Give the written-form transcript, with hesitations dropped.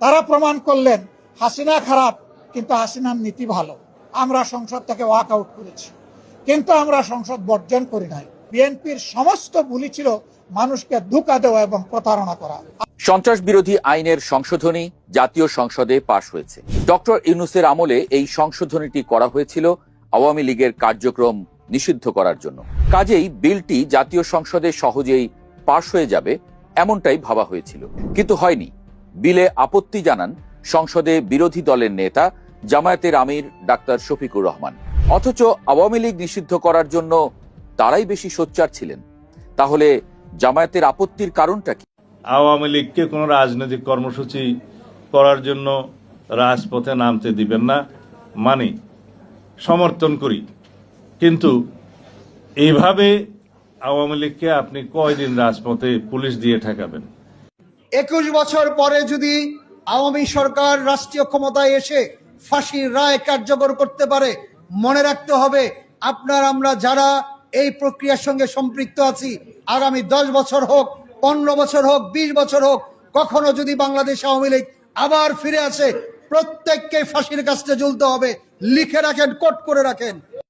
তারা প্রমাণ করলেন হাসিনা খারাপ কিন্তু হাসিনার নীতি ভালো। আমরা সংসদ থেকে ওয়াক আউট করেছি, কিন্তু আমরা সংসদ বর্জন করি নাই। বিএনপির সমস্ত ভুলই ছিল মানুষকে ধোঁকা দেওয়া এবং প্রতারণা করা। সন্ত্রাস বিরোধী আইনের সংশোধনী জাতীয় সংসদে পাশ হয়েছে। ডক্টর ইউনূসের আমলে এই সংশোধনীটি করা হয়েছিল আওয়ামী লীগের কার্যক্রম নিষিদ্ধ করার জন্য। কাজেই বিলটি জাতীয় সংসদে সহজেই পাশ হয়ে যাবে এমনটাই ভাবা হয়েছিল, কিন্তু হয়নি। বিলে আপত্তি জানান সংসদে বিরোধী দলের নেতা জামায়াতের আমির ডাক্তার শফিকুর রহমান। অথচ আওয়ামী লীগ নিষিদ্ধ করার জন্য তারাই বেশি সোচ্চার ছিলেন। তাহলে জামায়াতের আপত্তির কারণটা কি? আওয়ামী লীগকে কোনো রাজনৈতিক কর্মসূচি করার জন্য রাজপথে নামতে দিবেন না, মানি, সমর্থন করি, কিন্তু এইভাবে আওয়ামী লীগকে আপনি কয়দিন রাজপথে পুলিশ দিয়ে ঠেকাবেন? 21 বছর পরে যদি আওয়ামী সরকার রাষ্ট্রীয় ক্ষমতায় এসে ফাঁসির রায় কার্যকর করতে পারে, মনে রাখতে হবে আপনার আমরা যারা এই প্রক্রিয়ার সঙ্গে সম্পৃক্ত আছি, আগামী 10 বছর হোক, 15 বছর হোক, 20 বছর হোক, কখনো যদি বাংলাদেশ আওয়ামী লীগ আবার ফিরে আসে, প্রত্যেককে ফাঁসির কাস্টে ঝুলতে হবে। লিখে রাখেন, কোট করে রাখেন।